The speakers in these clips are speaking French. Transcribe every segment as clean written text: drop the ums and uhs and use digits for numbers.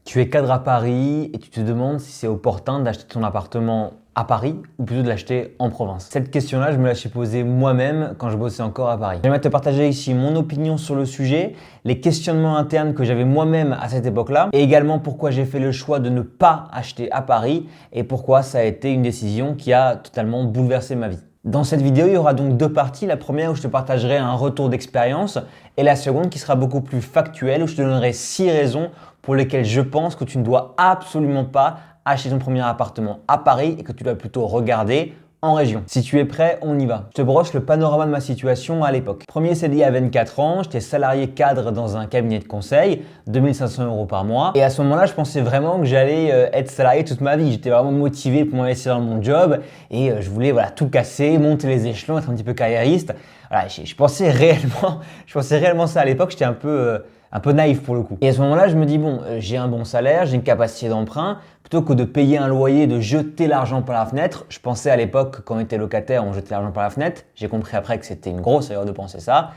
Tu es cadre à Paris et tu te demandes si c'est opportun d'acheter ton appartement à Paris ou plutôt de l'acheter en province. Cette question-là, je me la suis posée moi-même quand je bossais encore à Paris. J'aimerais te partager ici mon opinion sur le sujet, les questionnements internes que j'avais moi-même à cette époque-là et également pourquoi j'ai fait le choix de ne pas acheter à Paris et pourquoi ça a été une décision qui a totalement bouleversé ma vie. Dans cette vidéo, il y aura donc deux parties. La première où je te partagerai un retour d'expérience et la seconde qui sera beaucoup plus factuelle où je te donnerai 6 raisons pour lesquelles je pense que tu ne dois absolument pas acheter ton premier appartement à Paris et que tu dois plutôt regarder en région. Si tu es prêt, on y va. Je te brosse le panorama de ma situation à l'époque. Premier CDI à 24 ans, j'étais salarié cadre dans un cabinet de conseil, 2500 € par mois. Et à ce moment-là, je pensais vraiment que j'allais être salarié toute ma vie. J'étais vraiment motivé pour m'investir dans mon job et je voulais tout casser, monter les échelons, être un petit peu carriériste. Voilà, je pensais réellement ça à l'époque. J'étais un peu naïf pour le coup. Et à ce moment-là, je me dis, bon, j'ai un bon salaire, j'ai une capacité d'emprunt. Plutôt que de payer un loyer, de jeter l'argent par la fenêtre, je pensais à l'époque, quand on était locataire, on jetait l'argent par la fenêtre. J'ai compris après que c'était une grosse erreur de penser ça.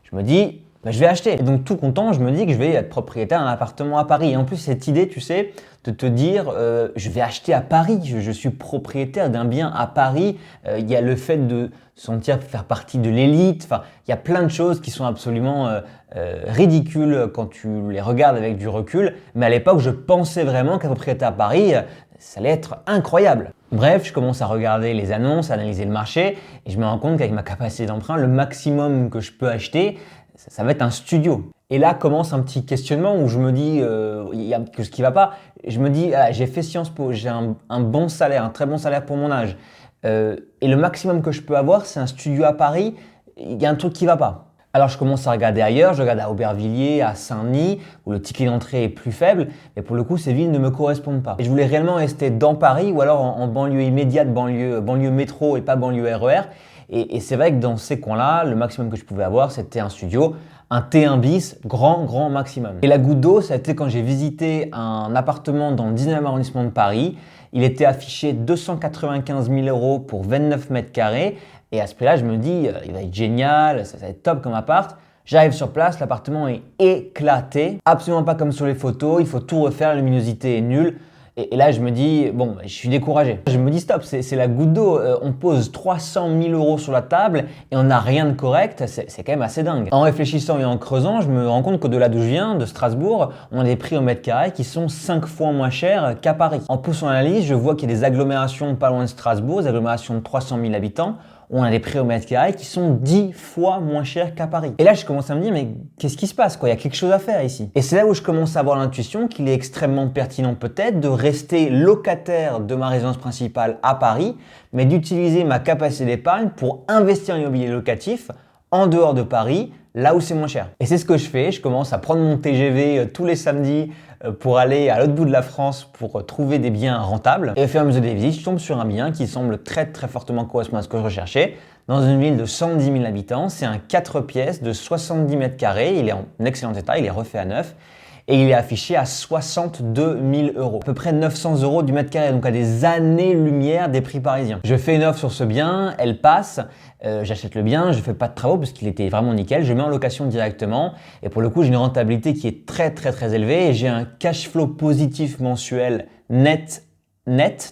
Je me dis, je vais acheter. Et donc tout content, je me dis que je vais être propriétaire d'un appartement à Paris. Et en plus, cette idée, tu sais, de te dire, je vais acheter à Paris, je suis propriétaire d'un bien à Paris. Il y a le fait de sentir faire partie de l'élite. Enfin, il y a plein de choses qui sont absolument ridicules quand tu les regardes avec du recul. Mais à l'époque, je pensais vraiment qu'un propriétaire à Paris, ça allait être incroyable. Bref, je commence à regarder les annonces, à analyser le marché et je me rends compte qu'avec ma capacité d'emprunt, le maximum que je peux acheter, ça va être un studio. Et là commence un petit questionnement où je me dis, il y a quelque chose qui ne va pas. Je me dis, j'ai fait Sciences Po, j'ai un bon salaire, un très bon salaire pour mon âge. Et le maximum que je peux avoir, c'est un studio à Paris. Il y a un truc qui ne va pas. Alors je commence à regarder ailleurs, je regarde à Aubervilliers, à Saint-Denis, où le ticket d'entrée est plus faible. Mais pour le coup, ces villes ne me correspondent pas. Et je voulais réellement rester dans Paris ou alors en banlieue immédiate, banlieue métro et pas banlieue RER. Et c'est vrai que dans ces coins-là, le maximum que je pouvais avoir, c'était un studio, un T1 bis, grand maximum. Et la goutte d'eau, ça a été quand j'ai visité un appartement dans le 19e arrondissement de Paris. Il était affiché 295 000 € pour 29 mètres carrés. Et à ce prix-là, je me dis, il va être génial, ça va être top comme appart. J'arrive sur place, l'appartement est éclaté. Absolument pas comme sur les photos, il faut tout refaire, la luminosité est nulle. Et là, je me dis, bon, je suis découragé. Je me dis, stop, c'est la goutte d'eau. On pose 300 000 € sur la table et on n'a rien de correct. C'est quand même assez dingue. En réfléchissant et en creusant, je me rends compte qu'au-delà d'où je viens, de Strasbourg, on a des prix au mètre carré qui sont 5 fois moins chers qu'à Paris. En poussant l'analyse, je vois qu'il y a des agglomérations pas loin de Strasbourg, des agglomérations de 300 000 habitants. On a des prix au mètre carré qui sont 10 fois moins chers qu'à Paris. Et là, je commence à me dire, mais qu'est-ce qui se passe quoi? Il y a quelque chose à faire ici. Et c'est là où je commence à avoir l'intuition qu'il est extrêmement pertinent peut-être de rester locataire de ma résidence principale à Paris, mais d'utiliser ma capacité d'épargne pour investir en immobilier locatif en dehors de Paris, là où c'est moins cher. Et c'est ce que je fais. Je commence à prendre mon TGV tous les samedis pour aller à l'autre bout de la France pour trouver des biens rentables. Et au fur et à mesure des visites, je tombe sur un bien qui semble très fortement correspondre à ce que je recherchais. Dans une ville de 110 000 habitants, c'est un 4 pièces de 70 mètres carrés. Il est en excellent état, il est refait à neuf. Et il est affiché à 62 000 €, à peu près 900 € du mètre carré, donc à des années-lumière des prix parisiens. Je fais une offre sur ce bien, elle passe, j'achète le bien, je ne fais pas de travaux parce qu'il était vraiment nickel, je mets en location directement et pour le coup j'ai une rentabilité qui est très élevée et j'ai un cash flow positif mensuel net,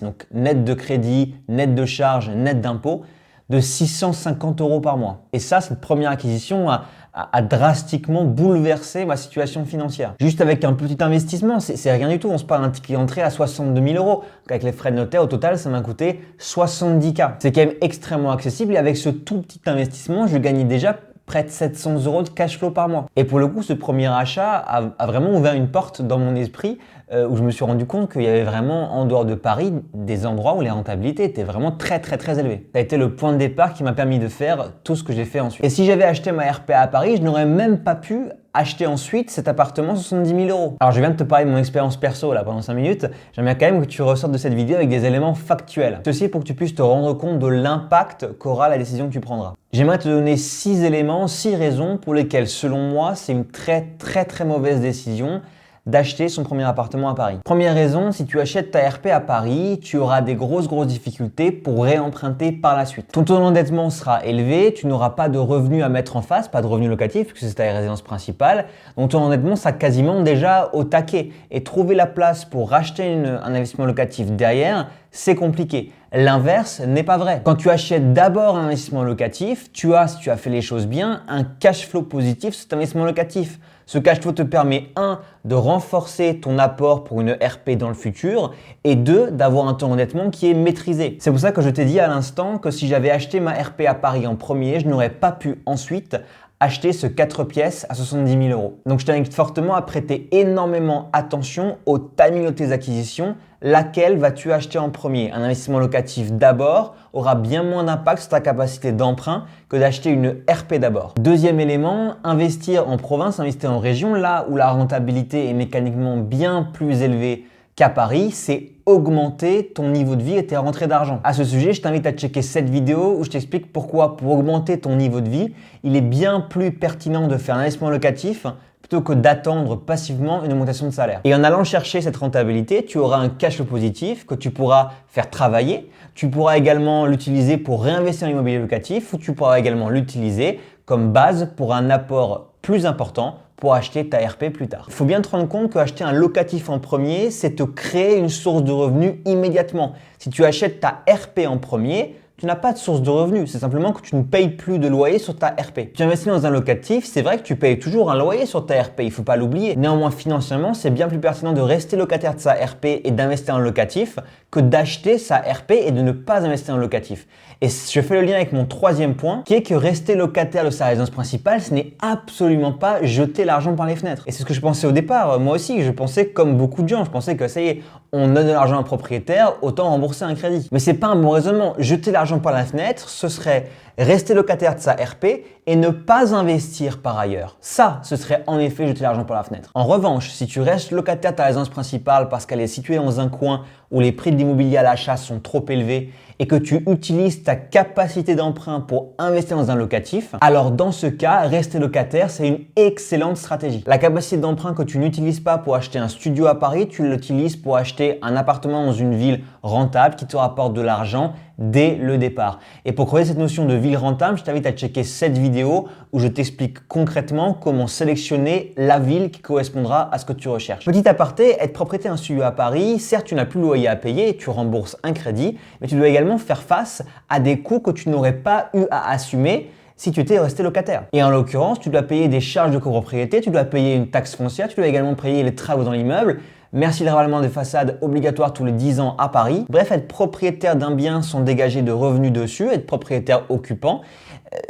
donc net de crédit, net de charges, net d'impôts, de 650 € par mois. Et ça, cette première acquisition a drastiquement bouleversé ma situation financière. Juste avec un petit investissement, c'est rien du tout. On se parle d'un ticket d'entrée à 62 000 €. Avec les frais de notaire, au total, ça m'a coûté 70 000 €. C'est quand même extrêmement accessible et avec ce tout petit investissement, je gagnais déjà près de 700 € de cash flow par mois. Et pour le coup, ce premier achat a vraiment ouvert une porte dans mon esprit où je me suis rendu compte qu'il y avait vraiment en dehors de Paris des endroits où les rentabilités étaient vraiment très élevées. Ça a été le point de départ qui m'a permis de faire tout ce que j'ai fait ensuite. Et si j'avais acheté ma RPA à Paris, je n'aurais même pas pu acheter ensuite cet appartement 70 000 €. Alors je viens de te parler de mon expérience perso là pendant 5 minutes, j'aimerais quand même que tu ressortes de cette vidéo avec des éléments factuels. Ceci pour que tu puisses te rendre compte de l'impact qu'aura la décision que tu prendras. J'aimerais te donner 6 éléments, 6 raisons pour lesquelles selon moi c'est une très mauvaise décision d'acheter son premier appartement à Paris. Première raison, si tu achètes ta RP à Paris, tu auras des grosses difficultés pour réemprunter par la suite. Ton taux d'endettement sera élevé, tu n'auras pas de revenus à mettre en face, pas de revenus locatifs puisque c'est ta résidence principale. Donc ton endettement sera quasiment déjà au taquet et trouver la place pour racheter un investissement locatif derrière, c'est compliqué. L'inverse n'est pas vrai. Quand tu achètes d'abord un investissement locatif, tu as, si tu as fait les choses bien, un cash flow positif sur cet investissement locatif. Ce cash flow te permet 1. De renforcer ton apport pour une RP dans le futur et 2. D'avoir un taux d'endettement qui est maîtrisé. C'est pour ça que je t'ai dit à l'instant que si j'avais acheté ma RP à Paris en premier, je n'aurais pas pu ensuite acheter ce 4 pièces à 70 000 €. Donc je t'invite fortement à prêter énormément attention au timing de tes acquisitions. Laquelle vas-tu acheter en premier? Un investissement locatif d'abord aura bien moins d'impact sur ta capacité d'emprunt que d'acheter une RP d'abord. Deuxième élément, investir en province, investir en région, là où la rentabilité est mécaniquement bien plus élevée qu'à Paris, c'est augmenter ton niveau de vie et tes rentrées d'argent. À ce sujet, je t'invite à checker cette vidéo où je t'explique pourquoi pour augmenter ton niveau de vie, il est bien plus pertinent de faire un investissement locatif plutôt que d'attendre passivement une augmentation de salaire. Et en allant chercher cette rentabilité, tu auras un cash flow positif que tu pourras faire travailler. Tu pourras également l'utiliser pour réinvestir en immobilier locatif ou tu pourras également l'utiliser comme base pour un apport plus important pour acheter ta RP plus tard. Il faut bien te rendre compte qu'acheter un locatif en premier, c'est te créer une source de revenus immédiatement. Si tu achètes ta RP en premier, tu n'as pas de source de revenus, c'est simplement que tu ne payes plus de loyer sur ta RP. Tu investis dans un locatif, c'est vrai que tu payes toujours un loyer sur ta RP, il ne faut pas l'oublier. Néanmoins, financièrement, c'est bien plus pertinent de rester locataire de sa RP et d'investir en locatif que d'acheter sa RP et de ne pas investir en locatif. Et je fais le lien avec mon troisième point, qui est que rester locataire de sa résidence principale, ce n'est absolument pas jeter l'argent par les fenêtres. Et c'est ce que je pensais au départ, moi aussi, je pensais comme beaucoup de gens, je pensais que ça y est, on donne de l'argent à un propriétaire, autant rembourser un crédit. Mais c'est pas un bon raisonnement. Jeter l'argent par la fenêtre, ce serait rester locataire de sa RP et ne pas investir par ailleurs. Ça, ce serait en effet jeter l'argent par la fenêtre. En revanche, si tu restes locataire de ta résidence principale parce qu'elle est située dans un coin où les prix de l'immobilier à l'achat sont trop élevés et que tu utilises ta capacité d'emprunt pour investir dans un locatif, alors dans ce cas, rester locataire, c'est une excellente stratégie. La capacité d'emprunt que tu n'utilises pas pour acheter un studio à Paris, tu l'utilises pour acheter un appartement dans une ville rentable qui te rapporte de l'argent dès le départ. Et pour creuser cette notion de ville rentable, je t'invite à checker cette vidéo où je t'explique concrètement comment sélectionner la ville qui correspondra à ce que tu recherches. Petit aparté, être propriétaire d'un studio à Paris, certes tu n'as plus le loyer à payer, tu rembourses un crédit, mais tu dois également faire face à des coûts que tu n'aurais pas eu à assumer si tu étais resté locataire. Et en l'occurrence, tu dois payer des charges de copropriété, tu dois payer une taxe foncière, tu dois également payer les travaux dans l'immeuble. Merci le ravalement des façades obligatoire tous les 10 ans à Paris. Bref, être propriétaire d'un bien sans dégager de revenus dessus, être propriétaire occupant,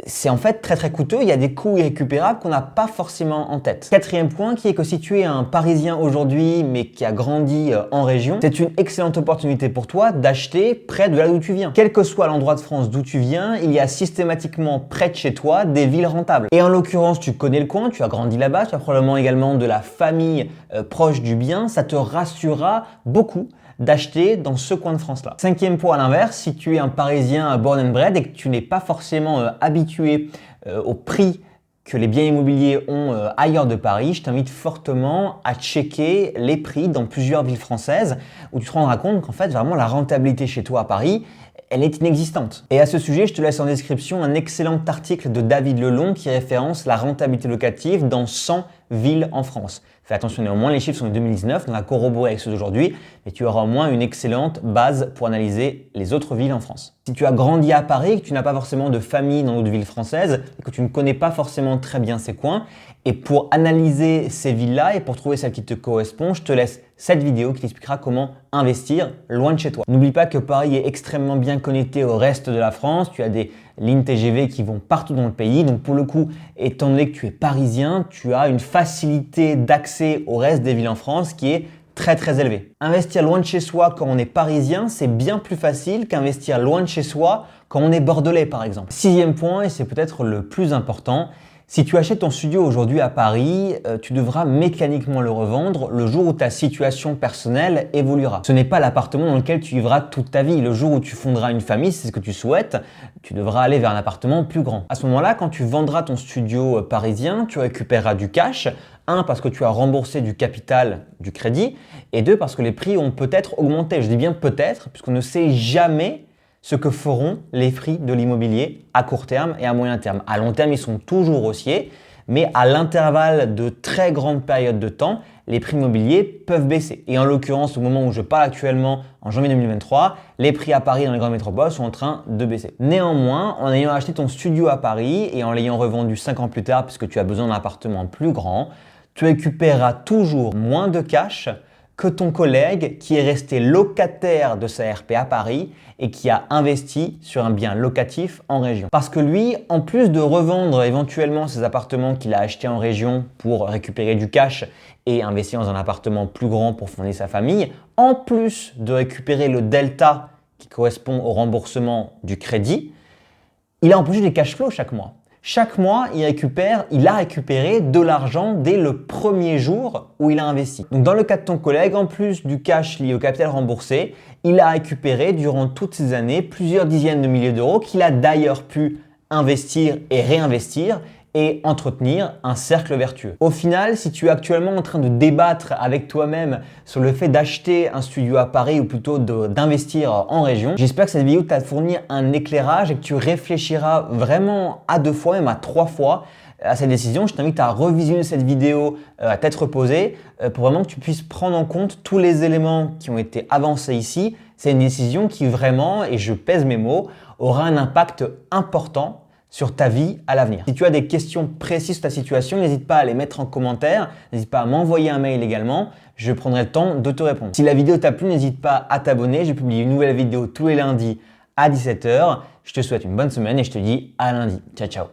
c'est en fait très coûteux. Il y a des coûts irrécupérables qu'on n'a pas forcément en tête. Quatrième point qui est que si tu es un Parisien aujourd'hui mais qui a grandi en région, c'est une excellente opportunité pour toi d'acheter près de là d'où tu viens. Quel que soit l'endroit de France d'où tu viens, il y a systématiquement près de chez toi des villes rentables. Et en l'occurrence, tu connais le coin, tu as grandi là-bas, tu as probablement également de la famille proche du bien. Ça te rassurera beaucoup d'acheter dans ce coin de France-là. Cinquième point à l'inverse, si tu es un Parisien born and bred et que tu n'es pas forcément habitué au prix que les biens immobiliers ont ailleurs de Paris, je t'invite fortement à checker les prix dans plusieurs villes françaises où tu te rendras compte qu'en fait, vraiment, la rentabilité chez toi à Paris, elle est inexistante. Et à ce sujet, je te laisse en description un excellent article de David Lelong qui référence la rentabilité locative dans 100 villes en France. Fais attention néanmoins, les chiffres sont de 2019, donc à corroborer avec ceux d'aujourd'hui, mais tu auras au moins une excellente base pour analyser les autres villes en France. Si tu as grandi à Paris, que tu n'as pas forcément de famille dans d'autres villes françaises et que tu ne connais pas forcément très bien ces coins, et pour analyser ces villes-là et pour trouver celle qui te correspond, je te laisse cette vidéo qui t'expliquera comment investir loin de chez toi. N'oublie pas que Paris est extrêmement bien connecté au reste de la France. Tu as des lignes TGV qui vont partout dans le pays. Donc pour le coup, étant donné que tu es parisien, tu as une facilité d'accès au reste des villes en France qui est très élevée. Investir loin de chez soi quand on est parisien, c'est bien plus facile qu'investir loin de chez soi quand on est bordelais par exemple. Sixième point, et c'est peut-être le plus important, si tu achètes ton studio aujourd'hui à Paris, tu devras mécaniquement le revendre le jour où ta situation personnelle évoluera. Ce n'est pas l'appartement dans lequel tu vivras toute ta vie. Le jour où tu fonderas une famille, c'est ce que tu souhaites, tu devras aller vers un appartement plus grand. À ce moment-là, quand tu vendras ton studio parisien, tu récupéreras du cash, Un, parce que tu as remboursé du capital du crédit, et deux, parce que les prix ont peut-être augmenté. Je dis bien peut-être, puisqu'on ne sait jamais ce que feront les prix de l'immobilier à court terme et à moyen terme. À long terme, ils sont toujours haussiers, mais à l'intervalle de très grandes périodes de temps, les prix immobiliers peuvent baisser. Et en l'occurrence, au moment où je parle actuellement, en janvier 2023, les prix à Paris dans les grandes métropoles sont en train de baisser. Néanmoins, en ayant acheté ton studio à Paris et en l'ayant revendu 5 ans plus tard, puisque tu as besoin d'un appartement plus grand, tu récupéreras toujours moins de cash que ton collègue qui est resté locataire de sa RP à Paris et qui a investi sur un bien locatif en région. Parce que lui, en plus de revendre éventuellement ses appartements qu'il a achetés en région pour récupérer du cash et investir dans un appartement plus grand pour fonder sa famille, en plus de récupérer le delta qui correspond au remboursement du crédit, il a en plus des cash flows chaque mois. Chaque mois, il a récupéré de l'argent dès le premier jour où il a investi. Donc dans le cas de ton collègue, en plus du cash lié au capital remboursé, il a récupéré durant toutes ces années plusieurs dizaines de milliers d'euros qu'il a d'ailleurs pu investir et réinvestir et entretenir un cercle vertueux. Au final, si tu es actuellement en train de débattre avec toi-même sur le fait d'acheter un studio à Paris ou plutôt d'investir en région, j'espère que cette vidéo t'a fourni un éclairage et que tu réfléchiras vraiment à 2 fois, même à 3 fois à cette décision. Je t'invite à revisionner cette vidéo à tête reposée pour vraiment que tu puisses prendre en compte tous les éléments qui ont été avancés ici. C'est une décision qui vraiment, et je pèse mes mots, aura un impact important sur ta vie à l'avenir. Si tu as des questions précises sur ta situation, n'hésite pas à les mettre en commentaire, n'hésite pas à m'envoyer un mail également, je prendrai le temps de te répondre. Si la vidéo t'a plu, n'hésite pas à t'abonner, je publie une nouvelle vidéo tous les lundis à 17 h. Je te souhaite une bonne semaine et je te dis à lundi. Ciao, ciao.